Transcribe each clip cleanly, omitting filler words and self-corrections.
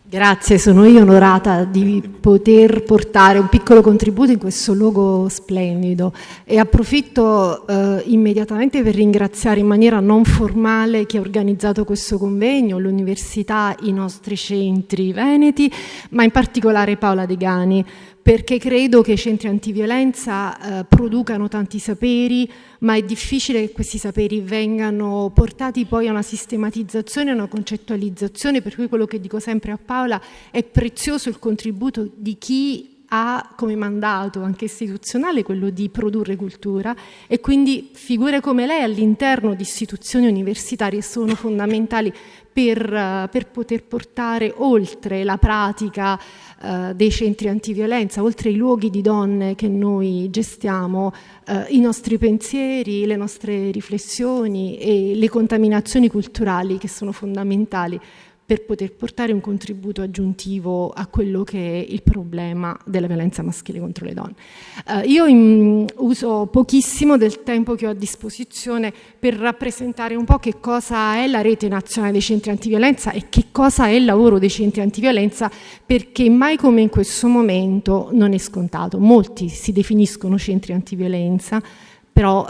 Grazie, sono io onorata di poter portare un piccolo contributo in questo luogo splendido e approfitto immediatamente per ringraziare in maniera non formale chi ha organizzato questo convegno, l'università, i nostri centri veneti, ma in particolare Paola Degani, perché credo che i centri antiviolenza producano tanti saperi, ma è difficile che questi saperi vengano portati poi a una sistematizzazione, a una concettualizzazione, per cui quello che dico sempre a Paola è prezioso il contributo di chi ha come mandato anche istituzionale quello di produrre cultura, e quindi figure come lei all'interno di istituzioni universitarie sono fondamentali per poter portare oltre la pratica dei centri antiviolenza, oltre i luoghi di donne che noi gestiamo, i nostri pensieri, le nostre riflessioni e le contaminazioni culturali che sono fondamentali per poter portare un contributo aggiuntivo a quello che è il problema della violenza maschile contro le donne. Io uso pochissimo del tempo che ho a disposizione per rappresentare un po' che cosa è la Rete Nazionale dei Centri Antiviolenza e che cosa è il lavoro dei centri antiviolenza, perché mai come in questo momento non è scontato. Molti si definiscono centri antiviolenza, però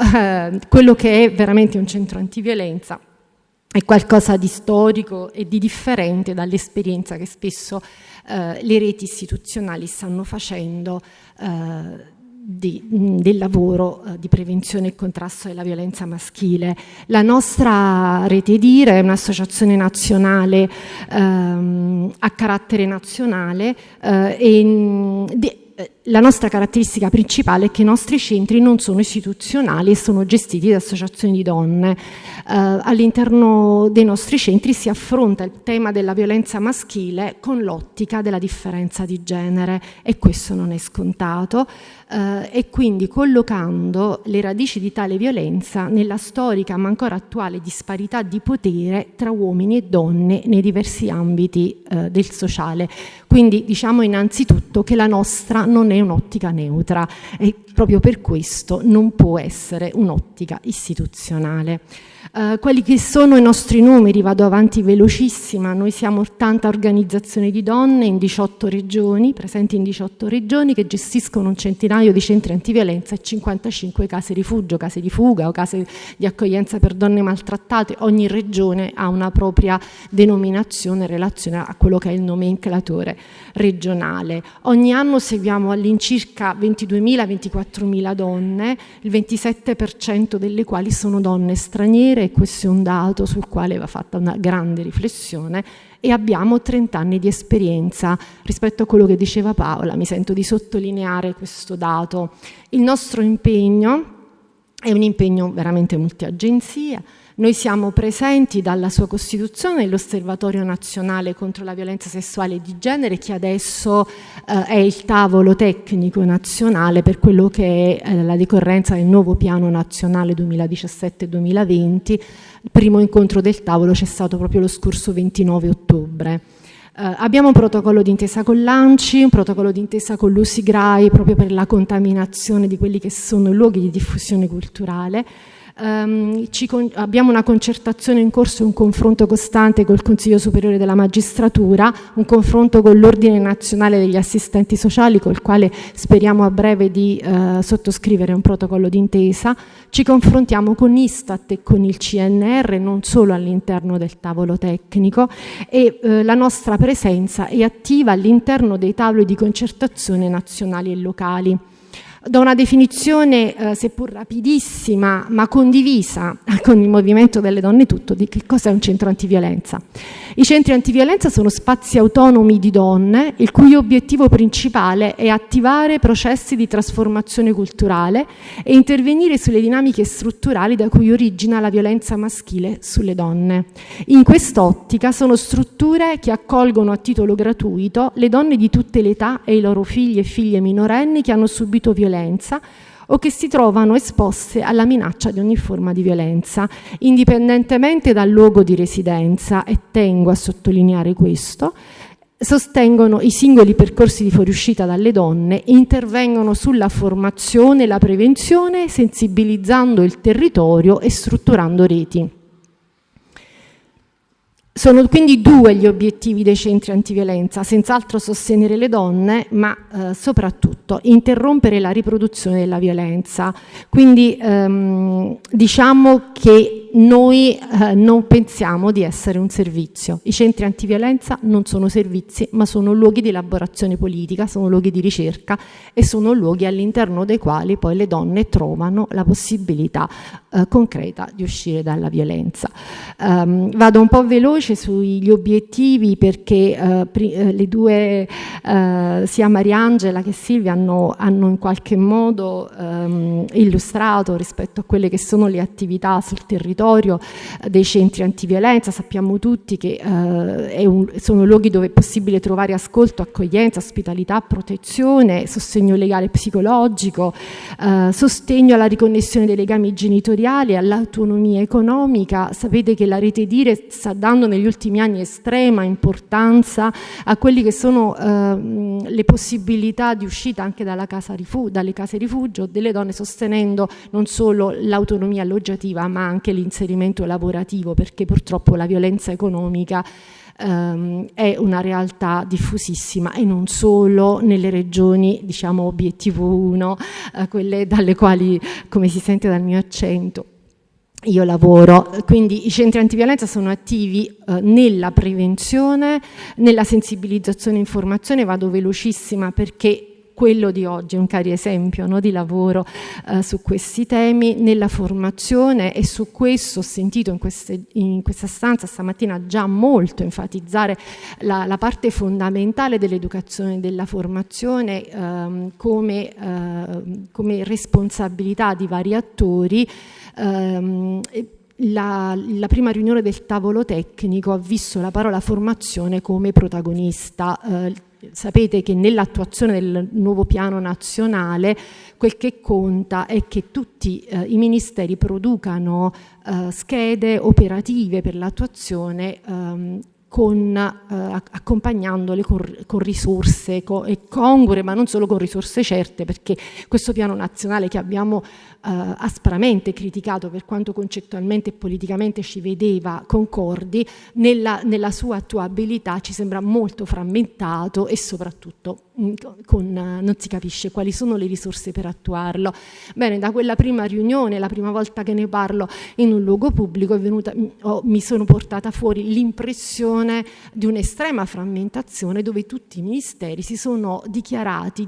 quello che è veramente un centro antiviolenza è qualcosa di storico e di differente dall'esperienza che spesso le reti istituzionali stanno facendo del lavoro di prevenzione e contrasto della violenza maschile. La nostra Rete Dire è un'associazione nazionale a carattere nazionale la nostra caratteristica principale è che i nostri centri non sono istituzionali e sono gestiti da associazioni di donne. All'interno dei nostri centri si affronta il tema della violenza maschile con l'ottica della differenza di genere, e questo non è scontato, e quindi collocando le radici di tale violenza nella storica ma ancora attuale disparità di potere tra uomini e donne nei diversi ambiti del sociale. Quindi diciamo innanzitutto che la nostra non è un'ottica neutra e proprio per questo non può essere un'ottica istituzionale. Quelli che sono i nostri numeri, vado avanti velocissima, noi siamo 80 organizzazioni di donne in 18 regioni, presenti in 18 regioni, che gestiscono un centinaio di centri antiviolenza e 55 case rifugio, case di fuga o case di accoglienza per donne maltrattate. Ogni regione ha una propria denominazione in relazione a quello che è il nomenclatore regionale. Ogni anno seguiamo all'incirca 22.000-24.000 donne, il 27% delle quali sono donne straniere, e questo è un dato sul quale va fatta una grande riflessione, e abbiamo 30 anni di esperienza. Rispetto a quello che diceva Paola, mi sento di sottolineare questo dato. Il nostro impegno è un impegno veramente multiagenzia. Noi siamo presenti dalla sua costituzione nell'Osservatorio Nazionale contro la Violenza Sessuale e di Genere, che adesso è il tavolo tecnico nazionale per quello che è la decorrenza del nuovo piano nazionale 2017-2020. Il primo incontro del tavolo c'è stato proprio lo scorso 29 ottobre. Abbiamo un protocollo d'intesa con l'ANCI, un protocollo d'intesa con l'USIGRAI proprio per la contaminazione di quelli che sono i luoghi di diffusione culturale. Abbiamo una concertazione in corso e un confronto costante col Consiglio Superiore della Magistratura, un confronto con l'Ordine Nazionale degli Assistenti Sociali, col quale speriamo a breve di sottoscrivere un protocollo d'intesa. Ci confrontiamo con Istat e con il CNR, non solo all'interno del tavolo tecnico, e la nostra presenza è attiva all'interno dei tavoli di concertazione nazionali e locali. Da una definizione seppur rapidissima ma condivisa con il movimento delle donne tutto di che cosa è un centro antiviolenza. I centri antiviolenza sono spazi autonomi di donne il cui obiettivo principale è attivare processi di trasformazione culturale e intervenire sulle dinamiche strutturali da cui origina la violenza maschile sulle donne. In quest'ottica sono strutture che accolgono a titolo gratuito le donne di tutte le età e i loro figli e figlie minorenni che hanno subito violenza o che si trovano esposte alla minaccia di ogni forma di violenza, indipendentemente dal luogo di residenza, e tengo a sottolineare questo. Sostengono i singoli percorsi di fuoriuscita dalle donne e intervengono sulla formazione e la prevenzione, sensibilizzando il territorio e strutturando reti. Sono quindi due gli obiettivi dei centri antiviolenza: senz'altro sostenere le donne, ma soprattutto interrompere la riproduzione della violenza. Quindi diciamo che noi non pensiamo di essere un servizio. I centri antiviolenza non sono servizi, ma sono luoghi di elaborazione politica, sono luoghi di ricerca e sono luoghi all'interno dei quali poi le donne trovano la possibilità concreta di uscire dalla violenza. Vado un po' veloce sugli obiettivi perché le due, sia Mariangela che Silvia, hanno in qualche modo illustrato rispetto a quelle che sono le attività sul territorio dei centri antiviolenza. Sappiamo tutti che sono luoghi dove è possibile trovare ascolto, accoglienza, ospitalità, protezione, sostegno legale e psicologico, sostegno alla riconnessione dei legami genitoriali, all'autonomia economica. Sapete che la rete Dire sta dando negli ultimi anni estrema importanza a quelli che sono le possibilità di uscita anche dalle case rifugio delle donne, sostenendo non solo l'autonomia alloggiativa ma anche l'inserimento lavorativo, perché purtroppo la violenza economica è una realtà diffusissima, e non solo nelle regioni, diciamo, obiettivo 1, quelle dalle quali, come si sente dal mio accento, io lavoro. Quindi i centri antiviolenza sono attivi nella prevenzione, nella sensibilizzazione e informazione. Vado velocissima perché quello di oggi è un caro esempio, no, di lavoro su questi temi, nella formazione, e su questo ho sentito in questa stanza stamattina già molto enfatizzare la parte fondamentale dell'educazione e della formazione come responsabilità di vari attori. La prima riunione del tavolo tecnico ha visto la parola formazione come protagonista. Sapete che nell'attuazione del nuovo piano nazionale quel che conta è che tutti i ministeri producano schede operative per l'attuazione, accompagnandole con risorse congrue, ma non solo con risorse certe, perché questo piano nazionale, che abbiamo aspramente criticato per quanto concettualmente e politicamente ci vedeva concordi, nella sua attuabilità ci sembra molto frammentato e soprattutto non si capisce quali sono le risorse per attuarlo. Bene, da quella prima riunione, la prima volta che ne parlo in un luogo pubblico, mi sono portata fuori l'impressione di un'estrema frammentazione, dove tutti i ministeri si sono dichiarati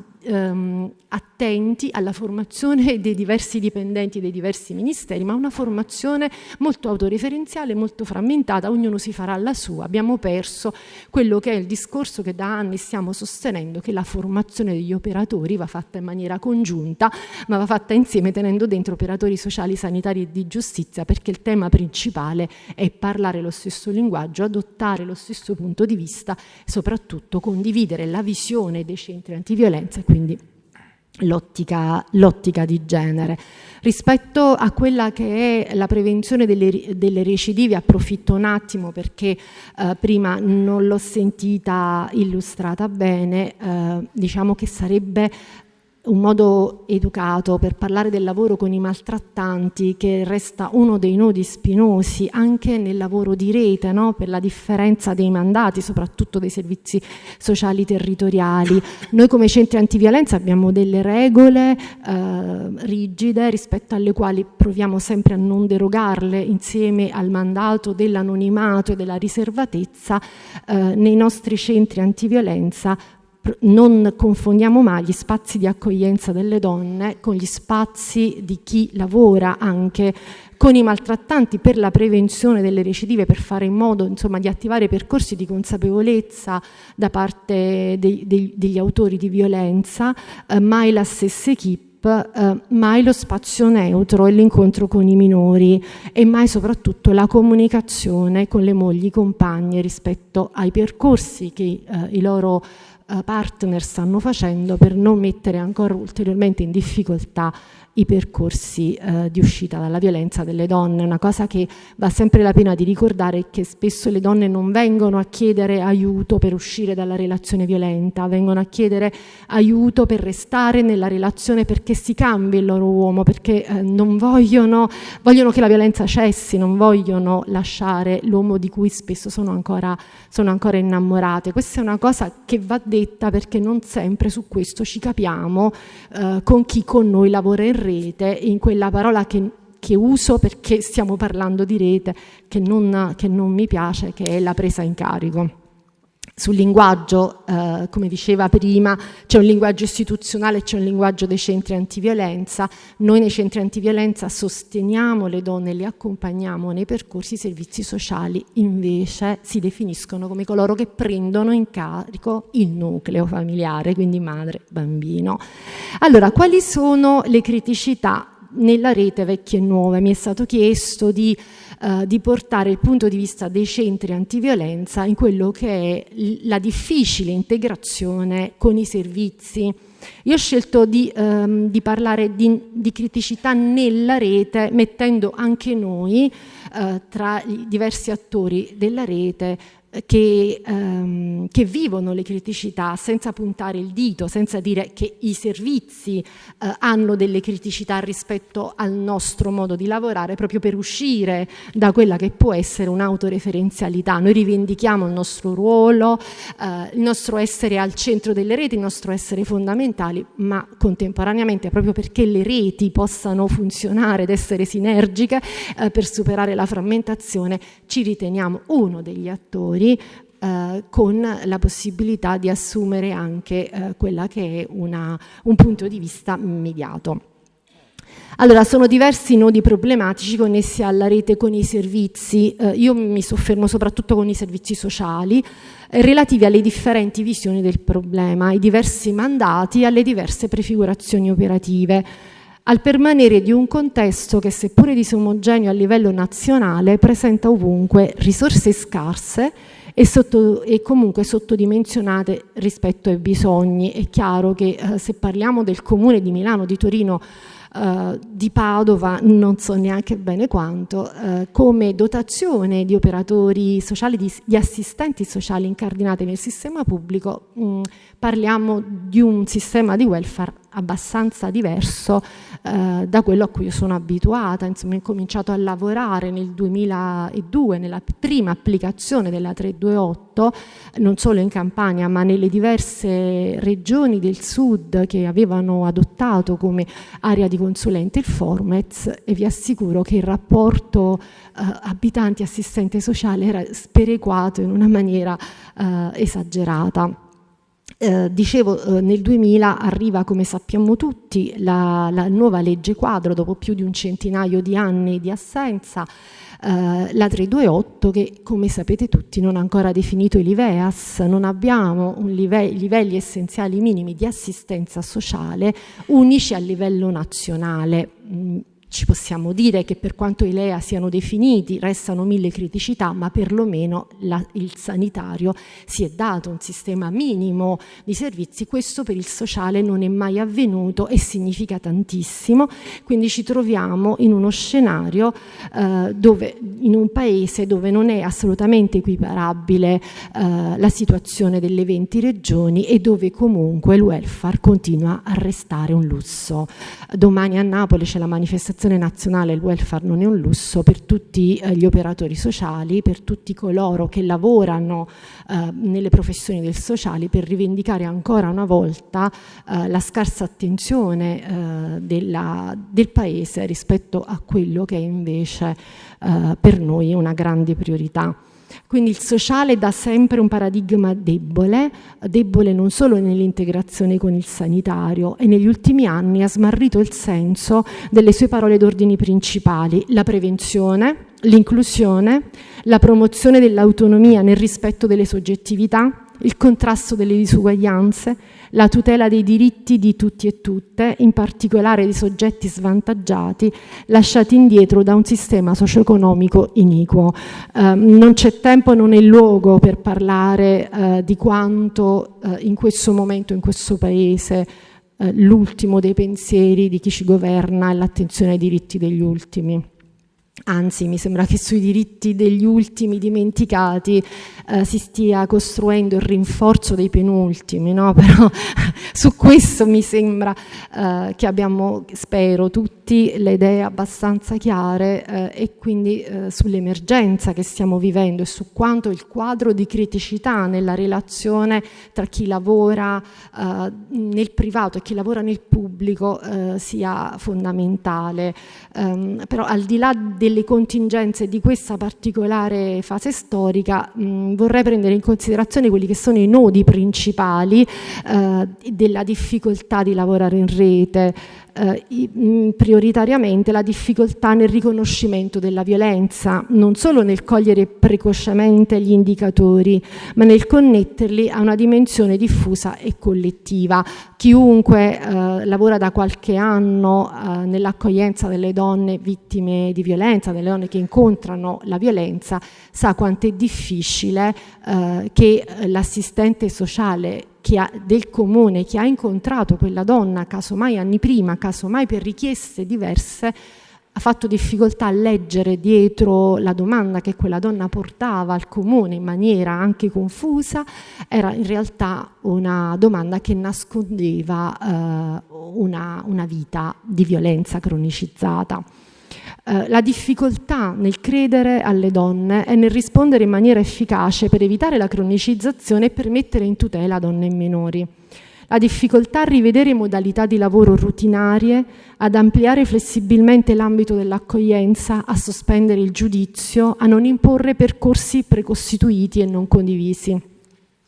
attenti alla formazione dei diversi dipendenti dei diversi ministeri, ma una formazione molto autoreferenziale, molto frammentata, ognuno si farà la sua. Abbiamo perso quello che è il discorso che da anni stiamo sostenendo, che la formazione degli operatori va fatta in maniera congiunta, ma va fatta insieme, tenendo dentro operatori sociali, sanitari e di giustizia, perché il tema principale è parlare lo stesso linguaggio, adottare lo stesso punto di vista e soprattutto condividere la visione dei centri antiviolenza, quindi l'ottica di genere. Rispetto a quella che è la prevenzione delle recidive, approfitto un attimo perché prima non l'ho sentita illustrata bene. Diciamo che sarebbe un modo educato per parlare del lavoro con i maltrattanti, che resta uno dei nodi spinosi anche nel lavoro di rete, no? Per la differenza dei mandati, soprattutto dei servizi sociali territoriali. Noi come centri antiviolenza abbiamo delle regole rigide, rispetto alle quali proviamo sempre a non derogarle, insieme al mandato dell'anonimato e della riservatezza. Nei nostri centri antiviolenza non confondiamo mai gli spazi di accoglienza delle donne con gli spazi di chi lavora anche con i maltrattanti per la prevenzione delle recidive, per fare in modo, insomma, di attivare percorsi di consapevolezza da parte degli autori di violenza. Mai la stessa equipe, mai lo spazio neutro e l'incontro con i minori, e mai soprattutto la comunicazione con le mogli compagne rispetto ai percorsi che i loro partner stanno facendo per non mettere ancora ulteriormente in difficoltà i percorsi di uscita dalla violenza delle donne. Una cosa che va sempre la pena di ricordare è che spesso le donne non vengono a chiedere aiuto per uscire dalla relazione violenta, vengono a chiedere aiuto per restare nella relazione, perché si cambi il loro uomo, perché non vogliono che la violenza cessi, non vogliono lasciare l'uomo di cui spesso sono ancora innamorate. Questa è una cosa che va detta, perché non sempre su questo ci capiamo con chi con noi lavora in rete, in quella parola che uso perché stiamo parlando di rete, che non mi piace, che è la presa in carico. Sul linguaggio, come diceva prima, c'è un linguaggio istituzionale, c'è un linguaggio dei centri antiviolenza. Noi nei centri antiviolenza sosteniamo le donne, le accompagniamo nei percorsi. I servizi sociali invece si definiscono come coloro che prendono in carico il nucleo familiare, quindi madre, bambino. Allora, quali sono le criticità nella rete Vecchie e Nuove? Mi è stato chiesto di portare il punto di vista dei centri antiviolenza in quello che è la difficile integrazione con i servizi. Io ho scelto di parlare di criticità nella rete, mettendo anche noi tra i diversi attori della rete che vivono le criticità, senza puntare il dito, senza dire che i servizi hanno delle criticità rispetto al nostro modo di lavorare, proprio per uscire da quella che può essere un'autoreferenzialità. Noi rivendichiamo il nostro ruolo, il nostro essere al centro delle reti, il nostro essere fondamentali, ma contemporaneamente, proprio perché le reti possano funzionare ed essere sinergiche per superare la frammentazione, ci riteniamo uno degli attori con la possibilità di assumere anche quella che è un punto di vista mediato. Allora, sono diversi nodi problematici connessi alla rete con i servizi. Io mi soffermo soprattutto con i servizi sociali, relativi alle differenti visioni del problema, ai diversi mandati e alle diverse prefigurazioni operative, al permanere di un contesto che, seppure disomogeneo a livello nazionale, presenta ovunque risorse scarse e comunque sottodimensionate rispetto ai bisogni. È chiaro che se parliamo del comune di Milano, di Torino, di Padova, non so neanche bene quanto, come dotazione di operatori sociali, di assistenti sociali incardinati nel sistema pubblico, parliamo di un sistema di welfare abbastanza diverso da quello a cui io sono abituata. Insomma, ho cominciato a lavorare nel 2002 nella prima applicazione della 328, non solo in Campania ma nelle diverse regioni del sud che avevano adottato come area di consulente il Formez, e vi assicuro che il rapporto abitanti-assistente sociale era sperequato in una maniera esagerata. Dicevo, nel 2000 arriva, come sappiamo tutti, la nuova legge quadro, dopo più di un centinaio di anni di assenza, la 328, che, come sapete tutti, non ha ancora definito i LIVEAS. Non abbiamo livelli essenziali minimi di assistenza sociale unici a livello nazionale. Ci possiamo dire che per quanto i LEA siano definiti restano 1000 criticità, ma perlomeno il sanitario si è dato un sistema minimo di servizi. Questo per il sociale non è mai avvenuto e significa tantissimo. Quindi ci troviamo in uno scenario in un paese dove non è assolutamente equiparabile la situazione delle 20 regioni e dove comunque il welfare continua a restare un lusso. Domani a Napoli c'è la manifestazione nazionale. Il welfare non è un lusso per tutti gli operatori sociali, per tutti coloro che lavorano nelle professioni del sociale, per rivendicare ancora una volta la scarsa attenzione del Paese rispetto a quello che è invece per noi una grande priorità. Quindi il sociale da sempre un paradigma debole non solo nell'integrazione con il sanitario, e negli ultimi anni ha smarrito il senso delle sue parole d'ordine principali: la prevenzione, l'inclusione, la promozione dell'autonomia nel rispetto delle soggettività, il contrasto delle disuguaglianze, la tutela dei diritti di tutti e tutte, in particolare dei soggetti svantaggiati, lasciati indietro da un sistema socio-economico iniquo. Non c'è tempo, non è luogo per parlare di quanto in questo momento, in questo Paese, l'ultimo dei pensieri di chi ci governa è l'attenzione ai diritti degli ultimi. Anzi, mi sembra che sui diritti degli ultimi dimenticati si stia costruendo il rinforzo dei penultimi, no? Però su questo mi sembra che abbiamo, spero, tutti le idee abbastanza chiare e quindi sull'emergenza che stiamo vivendo e su quanto il quadro di criticità nella relazione tra chi lavora nel privato e chi lavora nel pubblico sia fondamentale. Però al di là delle contingenze di questa particolare fase storica, vorrei prendere in considerazione quelli che sono i nodi principali della difficoltà di lavorare in rete, prioritariamente la difficoltà nel riconoscimento della violenza, non solo nel cogliere precocemente gli indicatori, ma nel connetterli a una dimensione diffusa e collettiva. Chiunque lavora da qualche anno nell'accoglienza delle donne vittime di violenza, delle donne che incontrano la violenza, sa quanto è difficile che l'assistente sociale del comune che ha incontrato quella donna, casomai anni prima, casomai per richieste diverse, ha fatto difficoltà a leggere dietro la domanda che quella donna portava al comune in maniera anche confusa, era in realtà una domanda che nascondeva una vita di violenza cronicizzata. La difficoltà nel credere alle donne è nel rispondere in maniera efficace per evitare la cronicizzazione e per mettere in tutela donne e minori. La difficoltà a rivedere modalità di lavoro rutinarie, ad ampliare flessibilmente l'ambito dell'accoglienza, a sospendere il giudizio, a non imporre percorsi precostituiti e non condivisi.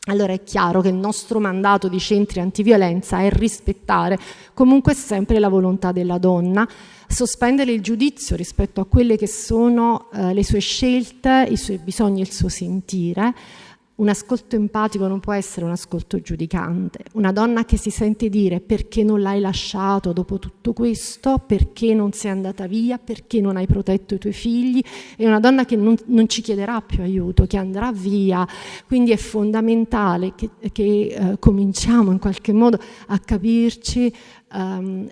Allora è chiaro che il nostro mandato di centri antiviolenza è rispettare comunque sempre la volontà della donna, sospendere il giudizio rispetto a quelle che sono le sue scelte, i suoi bisogni e il suo sentire. Un ascolto empatico non può essere un ascolto giudicante. Una donna che si sente dire perché non l'hai lasciato dopo tutto questo, perché non sei andata via, perché non hai protetto i tuoi figli, è una donna che non ci chiederà più aiuto, che andrà via. Quindi è fondamentale che cominciamo in qualche modo a capirci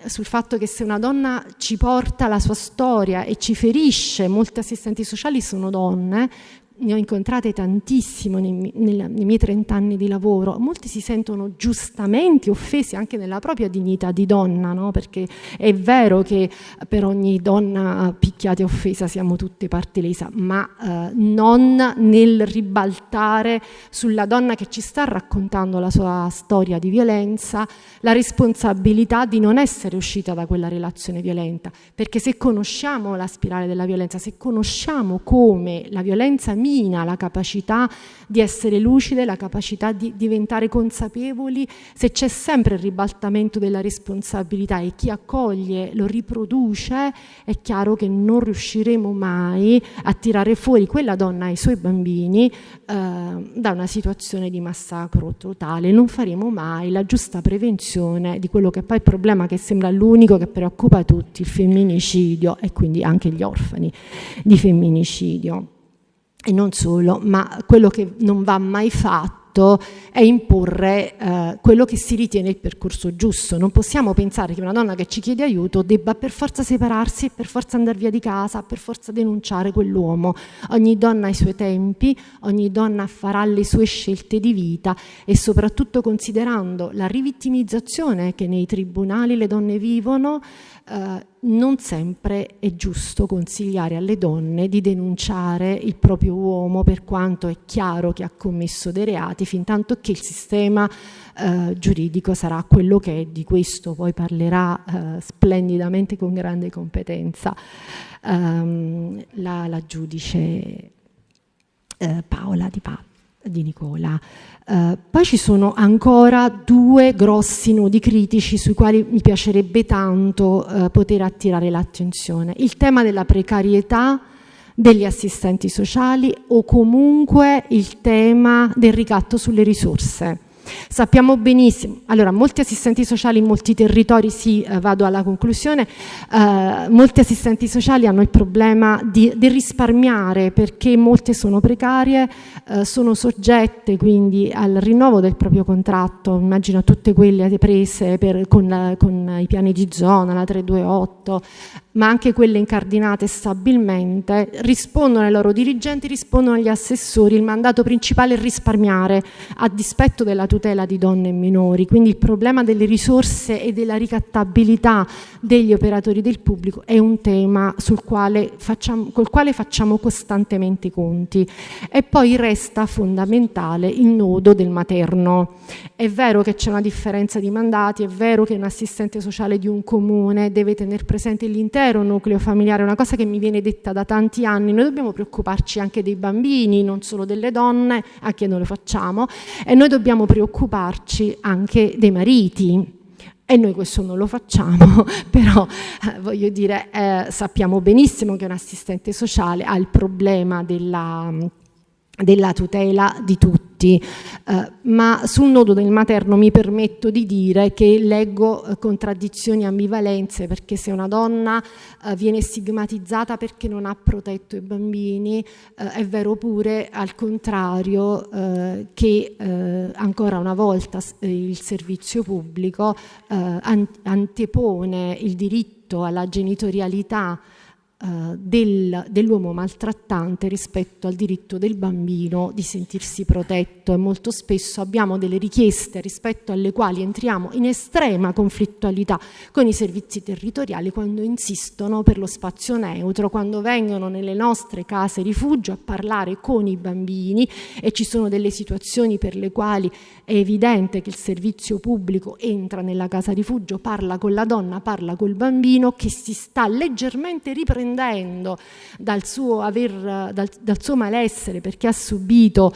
sul fatto che se una donna ci porta la sua storia e ci ferisce, molti assistenti sociali sono donne, ne ho incontrate tantissimo nei miei 30 anni di lavoro, molti si sentono giustamente offesi anche nella propria dignità di donna, no? Perché è vero che per ogni donna picchiata e offesa siamo tutte parte lesa, ma non nel ribaltare sulla donna che ci sta raccontando la sua storia di violenza la responsabilità di non essere uscita da quella relazione violenta, perché se conosciamo la spirale della violenza, se conosciamo come la violenza mina la capacità di essere lucide, la capacità di diventare consapevoli, se c'è sempre il ribaltamento della responsabilità e chi accoglie lo riproduce, è chiaro che non riusciremo mai a tirare fuori quella donna e i suoi bambini da una situazione di massacro totale. Non faremo mai la giusta prevenzione di quello che poi è il problema che sembra l'unico che preoccupa tutti, il femminicidio e quindi anche gli orfani di femminicidio. E non solo, ma quello che non va mai fatto è imporre quello che si ritiene il percorso giusto. Non possiamo pensare che una donna che ci chiede aiuto debba per forza separarsi, per forza andare via di casa, per forza denunciare quell'uomo. Ogni donna ha i suoi tempi, ogni donna farà le sue scelte di vita e soprattutto considerando la rivittimizzazione che nei tribunali le donne vivono, non sempre è giusto consigliare alle donne di denunciare il proprio uomo per quanto è chiaro che ha commesso dei reati, fin tanto che il sistema giuridico sarà quello che è. Di questo poi parlerà splendidamente con grande competenza la giudice Paola di Nicola. Poi ci sono ancora due grossi nodi critici sui quali mi piacerebbe tanto poter attirare l'attenzione. Il tema della precarietà degli assistenti sociali o comunque il tema del ricatto sulle risorse. Sappiamo benissimo, allora molti assistenti sociali in molti territori, vado alla conclusione, molti assistenti sociali hanno il problema di risparmiare perché molte sono precarie, sono soggette quindi al rinnovo del proprio contratto, immagino tutte quelle prese con i piani di zona, la 328, ma anche quelle incardinate stabilmente, rispondono ai loro dirigenti, rispondono agli assessori, il mandato principale è risparmiare a dispetto della tutela di donne e minori, quindi il problema delle risorse e della ricattabilità degli operatori del pubblico è un tema col quale facciamo costantemente i conti. E poi resta fondamentale il nodo del materno. È vero che c'è una differenza di mandati, è vero che un assistente sociale di un comune deve tenere presente l'intero nucleo familiare, è una cosa che mi viene detta da tanti anni. Noi dobbiamo preoccuparci anche dei bambini, non solo delle donne, anche noi lo facciamo, e noi dobbiamo preoccuparci anche dei mariti. E noi questo non lo facciamo, però voglio dire, sappiamo benissimo che un assistente sociale ha il problema della tutela di tutti, ma sul nodo del materno mi permetto di dire che leggo contraddizioni e ambivalenze, perché se una donna viene stigmatizzata perché non ha protetto i bambini, è vero pure al contrario che ancora una volta il servizio pubblico antepone il diritto alla genitorialità dell'uomo maltrattante rispetto al diritto del bambino di sentirsi protetto, e molto spesso abbiamo delle richieste rispetto alle quali entriamo in estrema conflittualità con i servizi territoriali quando insistono per lo spazio neutro, quando vengono nelle nostre case rifugio a parlare con i bambini, e ci sono delle situazioni per le quali è evidente che il servizio pubblico entra nella casa rifugio, parla con la donna, parla col bambino che si sta leggermente riprendendo dal suo malessere perché ha subito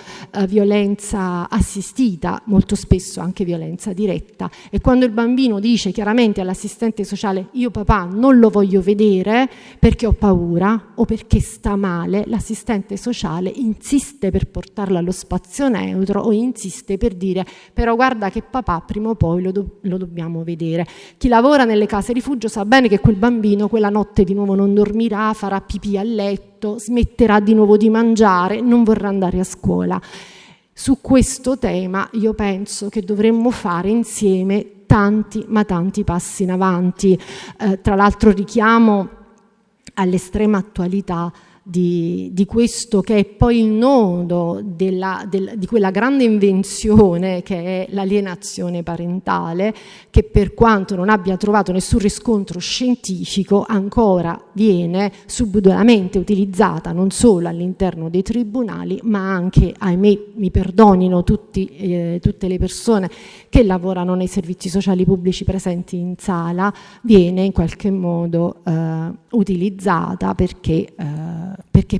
violenza assistita, molto spesso anche violenza diretta, e quando il bambino dice chiaramente all'assistente sociale io papà non lo voglio vedere perché ho paura o perché sta male, l'assistente sociale insiste per portarlo allo spazio neutro o insiste per dire però guarda che papà prima o poi lo dobbiamo vedere. Chi lavora nelle case rifugio sa bene che quel bambino quella notte di nuovo non dormirà, farà pipì a letto, smetterà di nuovo di mangiare, non vorrà andare a scuola. Su questo tema io penso che dovremmo fare insieme tanti passi in avanti. Tra l'altro richiamo all'estrema attualità di questo che è poi il nodo di quella grande invenzione che è l'alienazione parentale, che per quanto non abbia trovato nessun riscontro scientifico ancora viene subdolamente utilizzata non solo all'interno dei tribunali ma anche, ahimè, mi perdonino tutte le persone che lavorano nei servizi sociali pubblici presenti in sala, viene in qualche modo utilizzata perché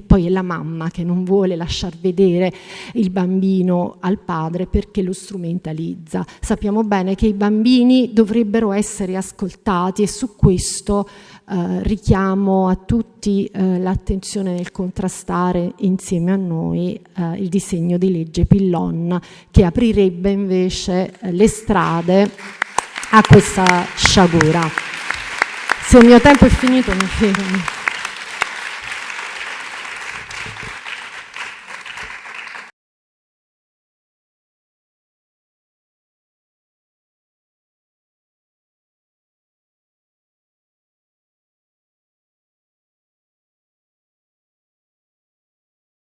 poi è la mamma che non vuole lasciar vedere il bambino al padre perché lo strumentalizza. Sappiamo bene che i bambini dovrebbero essere ascoltati, e su questo richiamo a tutti l'attenzione nel contrastare insieme a noi il disegno di legge Pillon, che aprirebbe invece le strade a questa sciagura. Se il mio tempo è finito mi fermo.